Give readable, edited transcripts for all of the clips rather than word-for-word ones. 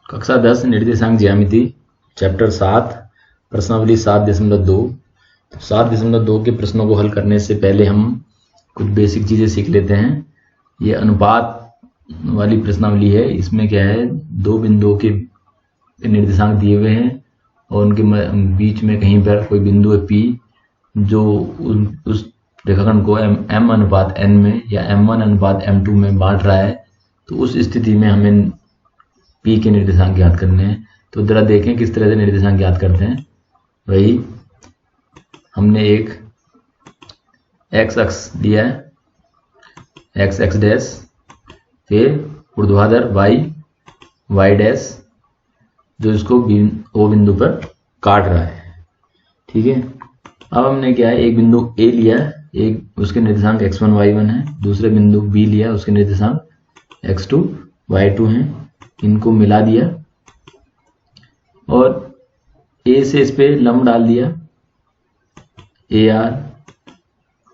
कक्षा 10 निर्देशांक ज्यामिति चैप्टर 7 प्रश्नावली 7.2। 7.2 के प्रश्नों को हल करने से पहले हम कुछ बेसिक चीजें सीख लेते हैं। ये अनुपात वाली प्रश्नावली है। इसमें क्या है, दो बिंदुओं के निर्देशांक दिए हुए हैं और उनके बीच में कहीं पर कोई बिंदु है P जो उस रेखाखंड को m अनुपात n में या m1 अनुपात m2 में बांट रहा है। तो उस स्थिति में हमें P के निर्देशांक ज्ञात करने हैं। तो जरा देखें किस तरह से निर्देशांक ज्ञात करते हैं। वही हमने एक x अक्ष दिया है, x डैश, फिर ऊर्ध्वाधर y डैश जो इसको O बिंदु पर काट रहा है। ठीक है, अब हमने क्या है, एक बिंदु A लिया, एक उसके निर्देशांक x1 y1 है, दूसरे बिंदु B लिया, उसके निर्देशांक x2 y2 हैं। इनको मिला दिया और A से इस पे लंब डाल दिया AR,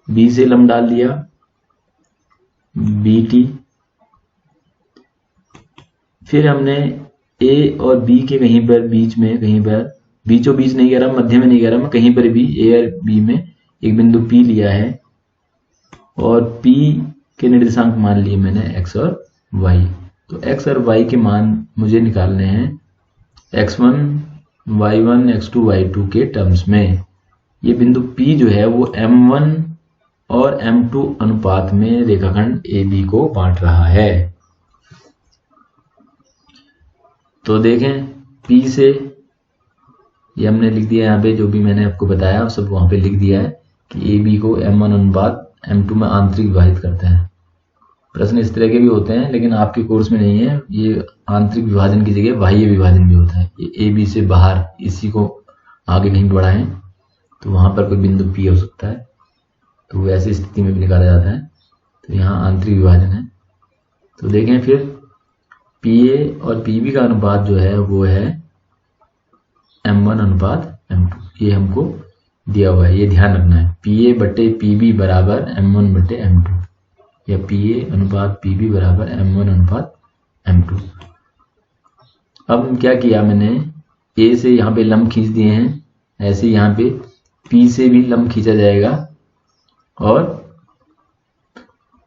B से लंब डाल दिया BT, फिर हमने A और B के कहीं पर बीच में, कहीं पर बीचों बीच नहीं कह रहा, मध्य में नहीं कह रहा मैं, कहीं पर भी A और B में एक बिंदु P लिया है और P के निर्देशांक मान लिए मैंने x और y। तो x और y के मान मुझे निकालने हैं x1 y1 x2 y2 के टर्म्स में। ये बिंदु P जो है वो m1 और m2 अनुपात में रेखाखंड AB को बांट रहा है। तो देखें P से ये हमने लिख दिया, यहाँ पे जो भी मैंने आपको बताया सब वहां पे लिख दिया है कि AB को m1 अनुपात m2 में आंतरिक विभाजित करते हैं। प्रश्न इस तरह के भी होते हैं लेकिन आपके कोर्स में नहीं है। ये आंतरिक विभाजन की जगह बाह्य विभाजन भी होता है। ये AB से बाहर, इसी को आगे कहीं बढ़ाएं तो वहां पर कोई बिंदु P हो सकता है, तो ऐसी स्थिति में भी निकाला जाता है। तो यहाँ आंतरिक विभाजन है। तो देखें फिर PA और PB का अनुपात जो है वो है m1 अनुपात m2। ये हमको दिया हुआ है, ये ध्यान रखना है। PA बटे PB बराबर m1 बटे m2 या PA अनुपात PB बराबर m1 अनुपात m2। अब क्या किया मैंने, A से यहाँ पे लंब खींच दिए हैं, ऐसे यहाँ पे P से भी लंब खींचा जाएगा और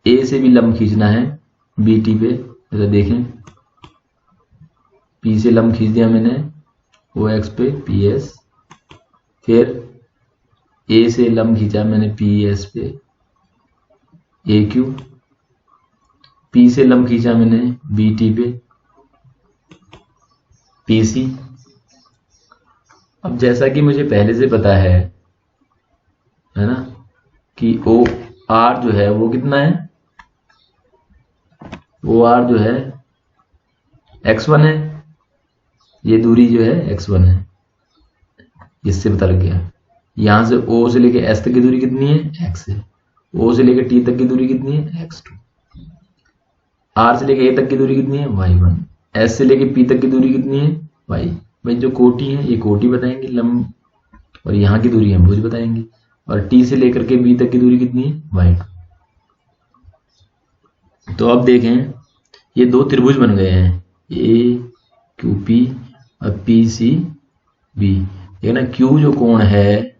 A से भी लंब खींचना है BT पे। जरा देखें, P से लंब खींच दिया मैंने OX पे PS, फिर A से लंब खींचा मैंने PES पे AQ, P से लंब खींचा मैंने BT पे PC। अब जैसा कि मुझे पहले से पता है ना, कि OR जो है वो कितना है, OR जो है x1 है, ये दूरी जो है x1 है, इससे पता लग गया। यहां से O से लेके S तक की दूरी कितनी है, x है। O से लेके T तक की दूरी कितनी है, x2। R से लेके A तक की दूरी कितनी है, y1। S से लेके P तक की दूरी कितनी है, y। भाई जो कोटि है ये कोटि बताएंगे लंब, और यहाँ की दूरी हम भुज बताएंगे। और T से लेकर के B तक की दूरी कितनी है, y2। तो अब देखें ये दो त्रिभुज बन गए हैं, AQP और PCB। ये ना Q जो कोण है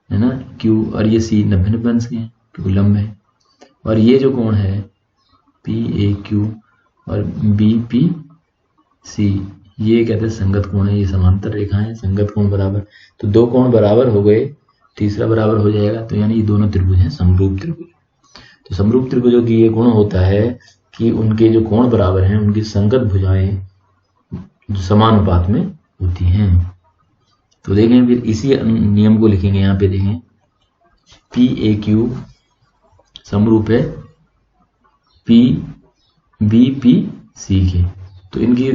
ना, Q और ये C 90 अंश के हैं क्योंकि लंब है। और ये जो कोण है PAQ और BPC, ये कहते हैं संगत कोण है। ये समांतर रेखा है, संगत कोण बराबर। तो दो कोण बराबर हो गए, तीसरा बराबर हो जाएगा। तो यानी ये दोनों त्रिभुज हैं समरूप त्रिभुज। तो समरूप त्रिभुजों की ये गुण होता है कि उनके जो कोण बराबर हैं उनकी संगत भुजाएं समानुपात में होती हैं। तो देखें फिर इसी नियम को लिखेंगे। यहाँ पे देखें PAQ समरूप है PBPC के। तो इनकी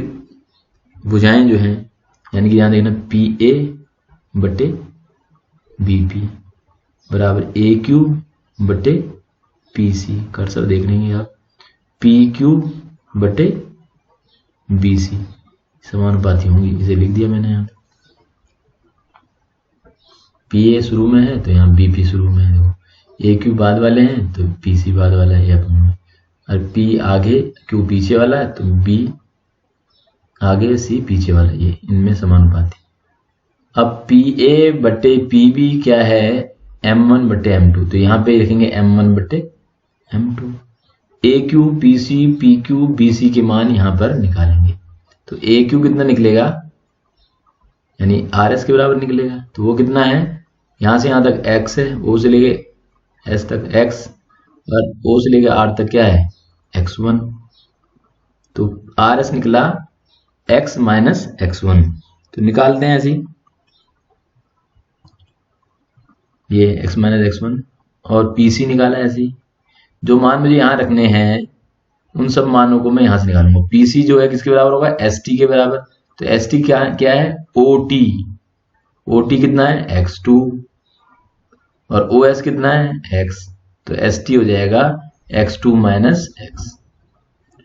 भुजाएं जो हैं, यानी कि यहाँ देखना PA बटे BP बराबर AQ बटे PC। कर्सर देख लेंगे आप, PQ बटे BC समानुपाती होंगी। इसे लिख दिया मैंने यहाँ। PA शुरू में है तो यहाँ BP शुरू में है। AQ बाद वाले हैं तो PC बाद वाला है अपने में, और P आगे Q पीछे वाला है तो B आगे सी पीछे वाला, ये इनमें समानुपाती। अब पी ए बटे पी बी क्या है, M1 बटे M2, तो यहाँ पे लिखेंगे M1 बटे M2। A Q P C P Q B C के मान यहाँ पर निकालेंगे, तो ए क्यू कितना निकलेगा, यानी आर एस के बराबर निकलेगा। तो वो कितना है, यहां से यहां तक x है, ओ से लेके एस तक x, और ओ से लेके आर तक क्या है x1, तो आर एस निकला x माइनस x1। तो निकालते हैं ऐसे ही, ये x माइनस x1, और पीसी निकाला ऐसे ही। जो मान मुझे यहां रखने हैं उन सब मानों को मैं यहां से निकालूंगा। पीसी जो है किसके बराबर होगा, एसटी के बराबर। तो एसटी क्या क्या है, ओटी। ओटी कितना है x2, और OS कितना है x, तो ST हो जाएगा x2 माइनस x,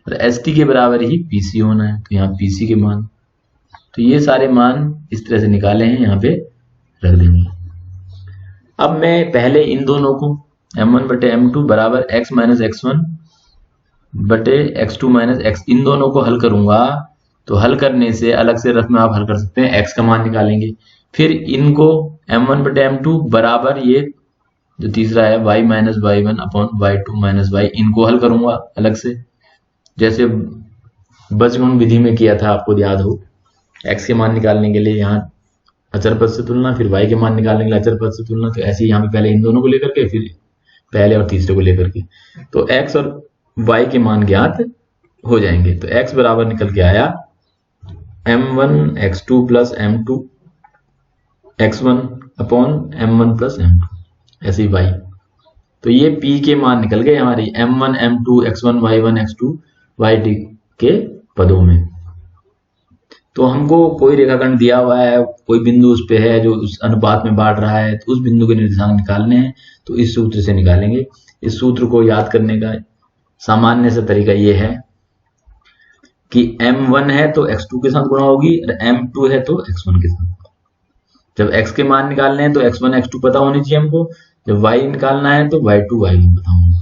और ST के बराबर ही PC होना है, तो यहाँ PC के मान, तो ये सारे मान इस तरह से निकाले हैं, यहाँ पे रख देंगे। अब मैं पहले इन दोनों को M1 बटे M2 बराबर x माइनस x1 बटे x2 माइनस x, इन दोनों को हल करूंगा। तो हल करने से अलग से रफ में आप हल कर सकते हैं, x का मान निकालेंगे, फिर इनको M1 बटे M2 बराबर ये जो तीसरा है y minus y1 upon y2 minus y, इनको हल करूंगा अलग से, जैसे बीजगणित विधि में किया था, आपको याद हो। x के मान निकालने के लिए यहाँ अचर पद से तुलना, फिर y के मान निकालने के लिए अचर पद से तुलना। तो ऐसे ही यहाँ पे पहले इन दोनों को लेकर के, फिर पहले और तीसरे को लेकर के, तो x और y के मान ज्ञात हो जाएंगे। तो x बराबर निकल के आया m1 x2 plus m2 x1 upon m1 plus m2, ऐसे ही y। तो ये p के मान निकल गए हमारी m1 m2 x1 y1 x2 y के पदों में। तो हमको कोई रेखाखंड दिया हुआ है, कोई बिंदु उस पे है जो उस अनुपात में बांट रहा है, तो उस बिंदु के निर्देशांक निकालने हैं, तो इस सूत्र से निकालेंगे। इस सूत्र को याद करने का सामान्य सा तरीका ये है कि m1 है तो x2 के साथ गुणा होगी, और m2 है तो x1 के साथ। जब x के मान निकालने हैं तो x1 x2 पता होनी चाहिए हमको, जब y निकालना है तो y2 y1 पता होगा,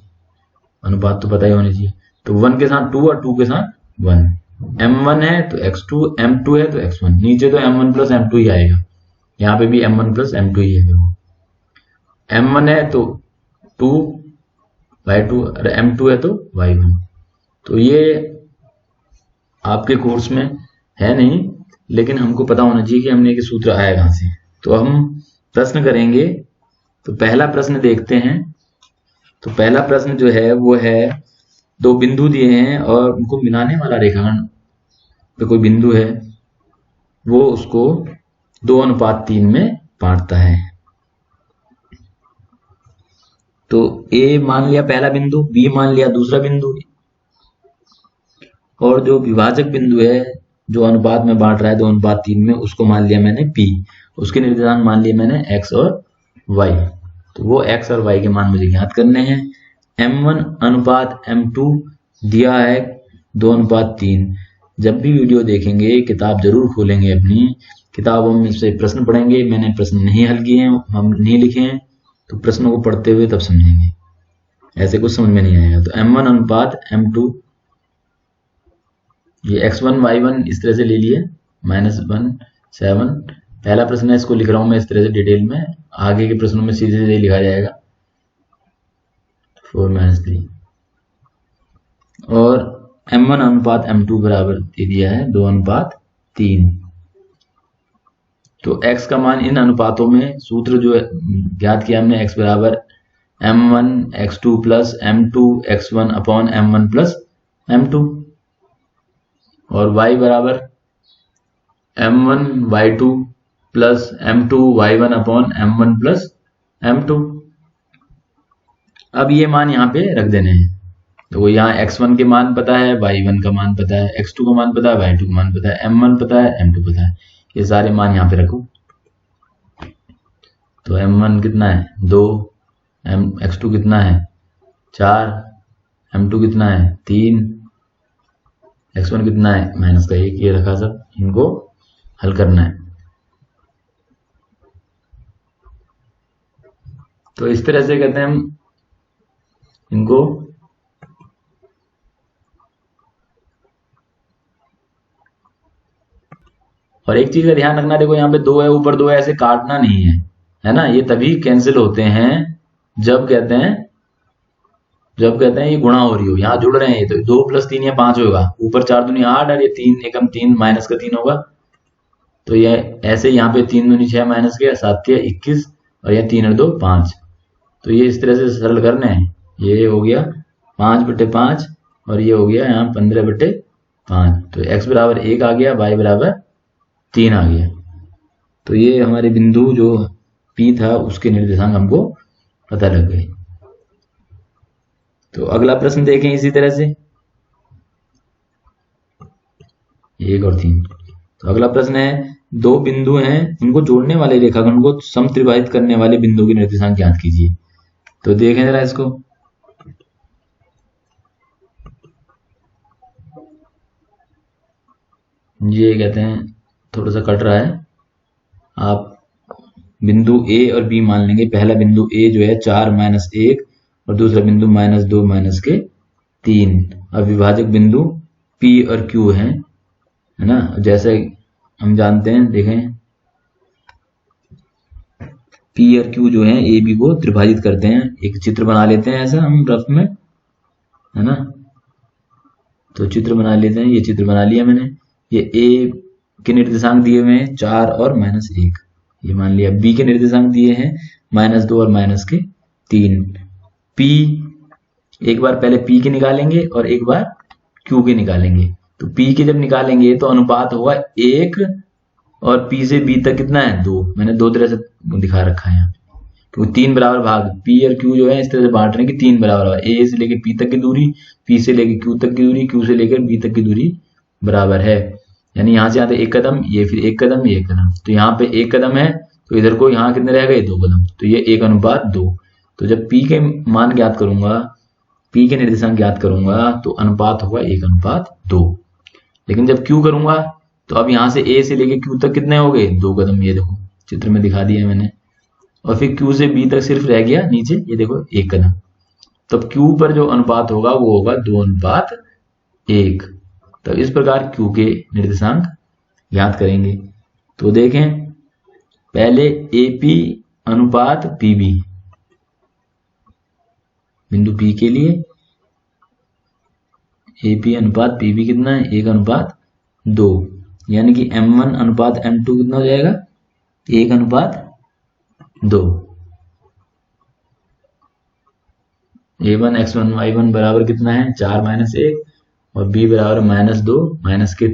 अनुपात तो पता ही होनी चाहिए। तो 1 के साथ 2 और 2 के साथ 1, m1 है तो x2, m2 है तो x1, नीचे तो m1 प्लस m2 ही आएगा, यहाँ पे भी m1 प्लस m2 ही है। m1 है तो 2 y2, और m2 है तो y1। तो ये आपके कोर्स में है नहीं, लेकिन हमको पता होना चाहिए कि हमने ये सूत्र आया कहां से। तो हम प्रश्न करेंगे, तो पहला प्रश्न देखते हैं। तो पहला प्रश्न जो है वो है, दो बिंदु दिए हैं और उनको मिलाने वाला रेखाखंड पे कोई बिंदु है, वो उसको 2:3 में बांटता है। तो A मान लिया पहला बिंदु, B मान लिया दूसरा बिंदु, और जो विभाजक बिंदु है जो अनुपात में बांट रहा है 2:3 में, उसको मान लिया मैंने P, उसके निर्देशांक मान लिए मैंने x और y। तो वो x और y के मान मुझे ज्ञात करने हैं। m1 अनुपात m2 दिया है 2:3। जब भी वीडियो देखेंगे किताब जरूर खोलेंगे, अपनी किताबों में से प्रश्न पढ़ेंगे। मैंने प्रश्न नहीं हल किए हैं, हम नहीं लिखे हैं, तो प्रश्नों को पढ़ते हुए तब समझेंगे, ऐसे कुछ समझ में नहीं आएगा। तो m1 अनुपात m2, ये x1 y1 इस तरह से ले लिए, -1 7। पहला प्रश्न है, इसको लिख रहा हूं मैं इस तरह से डिटेल में, आगे के प्रश्नों में सीधे सीधे लिखा जाएगा 4 - 3। और m1 अनुपात m2 बराबर दे दिया है 2:3। तो x का मान इन अनुपातों में, सूत्र जो ज्ञात किया हमने, x बराबर m1 x2 plus m2 x1 upon m1 plus m2, और y बराबर m1 y2 plus m2 y1 upon m1 plus m2। अब ये मान यहाँ पे रख देने हैं। तो यहाँ x1 के मान पता है, y1 का मान पता है, x2 का मान पता है, y2 का मान पता है, m1 पता है, m2 पता है, ये सारे मान यहाँ पे रखो। तो m1 कितना है 2, x2 कितना है 4, m2 कितना है 3, x1 कितना है -1, ये रखा सब, इनको हल करना है। तो इस तरह से कहते हैं हम इनको और एक चीज का ध्यान रखना, देखो यहाँ पे 2 है, ऊपर 2 है, ऐसे काटना नहीं है ना। ये तभी कैंसिल होते हैं जब कहते हैं ये गुणा हो रही हो, यहाँ जुड़ रहे हैं। ये तो 2 + 3 या 5 होगा, ऊपर 4 दूनी 8 और ये 3 एकम 3 माइनस का 3 होगा। तो ये ऐसे यहाँ पे 3 दूनी 6 माइनस के 7 के 21 और यह 3 और 2 5। तो ये इस तरह से सरल करना है। ये हो गया 5/5 और ये हो गया यहाँ 15/5। तो x बराबर 1 आ गया, y बराबर 3 आ गया। तो ये हमारे बिंदु जो P था उसके निर्देशांक हमको पता लग गए। तो अगला प्रश्न देखें इसी तरह से 1 और 3। तो अगला प्रश्न है, 2 बिंदु हैं, उनको जोड़ने वाले रेखाखंड को समत्रिभाजित करने वाले बिंदु की निर्देशांक ज्ञात कीजिए। तो देखें जरा इसको। ये कहते हैं थोड़ा सा कट रहा है, आप बिंदु A और B मान लेंगे। पहला बिंदु A जो है 4 - 1 और दूसरा बिंदु -2 - 3। अब विभाजक बिंदु P और Q है ना। जैसे हम जानते हैं, देखें P और Q जो है AB को त्रिभाजित करते हैं। एक चित्र बना लेते हैं ऐसा हम रफ में, है ना। तो चित्र बना लेते हैं, ये चित्र बना लिया मैंने। ये A के निर्देशांक दिए हुए हैं 4 और -1, ये मान लिया। B के निर्देशांक दिए हैं -2 और -3। P एक बार पहले P के निकालेंगे और एक बार Q के निकालेंगे। तो P के जब निकालेंगे तो अनुपात होगा 1 और P से B तक कितना है 2। मैंने 2 तरह से दिखा रखा है यहाँ, क्योंकि 3 बराबर भाग P और Q जो है इस तरह से बांट रहे हैं कि 3 बराबर, A से लेकर P तक की दूरी, P से लेकर Q तक की दूरी, Q से लेकर B तक की दूरी बराबर है। यानी यहाँ से आते 1 कदम, ये फिर 1 कदम, ये 1 कदम। तो यहाँ पे 1 कदम है, तो इधर को यहाँ कितने रह गए 2 कदम। तो ये 1:2। तो जब P के मान ज्ञात करूंगा, P के निर्देशांक ज्ञात करूंगा, तो अनुपात होगा 1:2। लेकिन जब Q करूंगा तो अब यहाँ से A से लेके Q तक कितने हो गए 2 कदम। ये देखो चित्र में दिखा दिया है मैंने। और फिर Q से B तक सिर्फ रह गया नीचे, ये देखो 1 कदम। तब Q पर जो अनुपात होगा वो होगा 2:1। तो इस प्रकार Q के निर्देशांक ज्ञात करेंगे। तो देखें पहले AP अनुपात PB, बिंदु P के लिए AP अनुपात PB कितना है 1:2। यानी कि M1 अनुपात M2 कितना हो जाएगा 1:2। A1 X1 Y1 बराबर कितना है 4 - 1 और B बराबर -2 -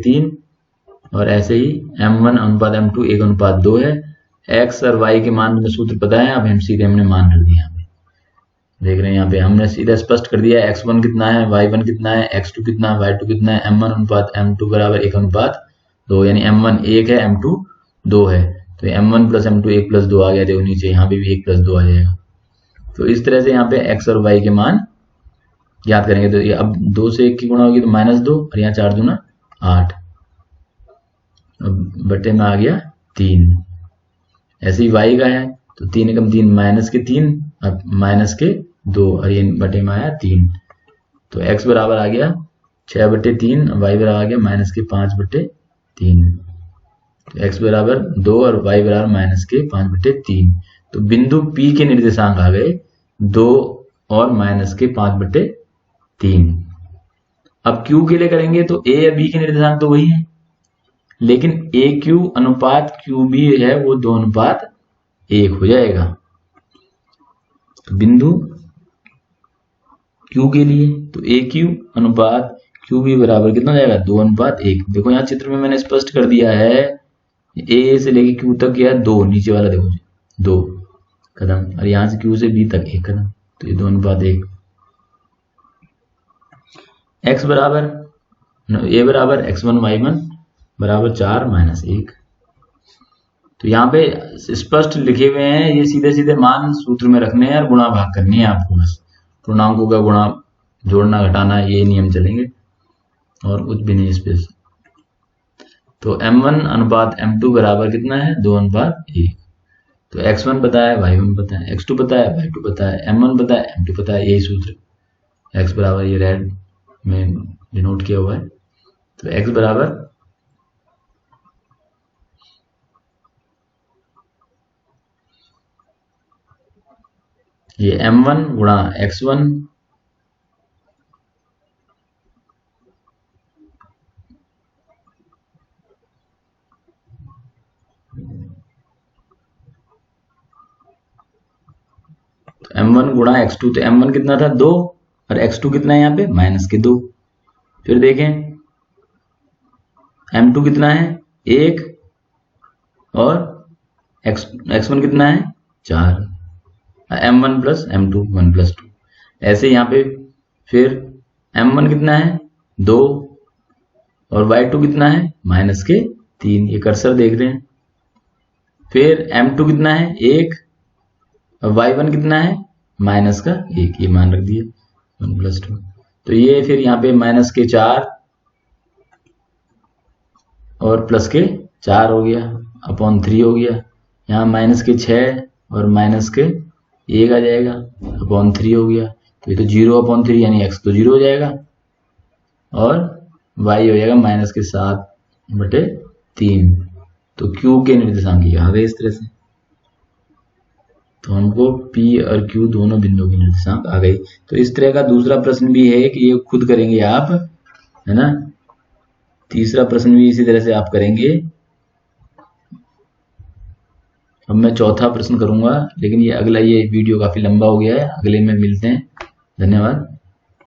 3। और ऐसे ही M1 अनुपात M2 1:2 है। X और Y के मान में सूत्र पता है, अब हम सीधे हमने मान रख दिया। देख रहे हैं यहाँ पे हमने सीधा स्पष्ट कर दिया X1 कितना है, Y1 कितना है, X2 कितना है, Y2 कितना है। M1 अनुपात M2 बराबर 1:2, यानी M1 1 है, M2 2 है। तो M1 + M2 1 + 2 आ गया। देखो नीचे यहाँ पे भी 1 + 2 आ जाएगा। तो इस तरह से यहाँ पे X और Y के मान ज्ञात करेंगे। तो ये अब 2 से 1 की गुणा होगी तो -2 और यहाँ 4 दूना 8, बटे में आ गया 3। ऐसे ही Y का है तो 3 एकम 3 -3, अब -2 और ये बटे में आया 3। तो X बराबर आ गया 6/3, Y बराबर आ गया -5/3। तो X बराबर 2 और Y बराबर -5/3। तो बिंदु P के निर्देशांक आ गए 2 और -5/3। अब Q के लिए करेंगे तो A या B के निर्देशांक तो वही है, लेकिन AQ अनुपात QB है वो 2:1 हो जाएगा। तो बिंदु Q के लिए तो AQ अनुपात QB बराबर कितना हो जाएगा 2:1। देखो यहाँ चित्र में मैंने स्पष्ट कर दिया है, A से लेके Q तक गया 2, नीचे वाला देखो 2 कदम, और यहाँ से Q से B तक 1 कदम। तो ये 2:1। X बराबर A बराबर X1 Y1 बराबर 4 - 1। तो यहाँ पे स्पष्ट लिखे हुए हैं, ये सीधे सीधे मान सूत्र में रखने हैं और गुणा भाग करनी है आपको। बस पूर्णांकों का गुणा जोड़ना घटाना ये नियम चलेंगे और कुछ भी नहीं इस पे। तो M1 अनुपात M2 बराबर कितना है 2:1। तो X1 पता है, Y1 पता है, X2 पता है, Y2 पता है, M1 पता है, M2 पता है। यही सूत्र X बराबर ये रेड में डिनोट किया हुआ है। तो X बराबर ये m1 गुणा x1 m1 गुणा x2, तो m1 कितना था 2 और x2 कितना है यहाँ पे -2। फिर देखें m2 कितना है 1 और x1 कितना है 4, m1 प्लस m2 1 प्लस 2। ऐसे यहाँ पे फिर m1 कितना है 2 और y2 कितना है -3, ये कर्सर देख रहे हैं। फिर m2 कितना है 1 और y1 कितना है -1, ये मान रख दिए 1 प्लस 2। तो ये फिर यहाँ पे -4 और +4 हो गया अपॉन 3 हो गया। यहाँ -6 और -1 आ जाएगा अपॉन 3 हो गया। तो ये तो 0/3 यानी x तो 0 हो जाएगा और y हो जाएगा -7/3। तो q के निर्देशांक ये आ गए इस तरह से। तो हमको p और q दोनों बिंदुओं के निर्देशांक आ गई। तो इस तरह का दूसरा प्रश्न भी है कि ये खुद करेंगे आप, है ना। तीसरा प्रश्न भी इसी तरह से आप करेंगे। अब मैं चौथा प्रश्न करूंगा, लेकिन ये वीडियो काफी लंबा हो गया है। अगले में मिलते हैं। धन्यवाद।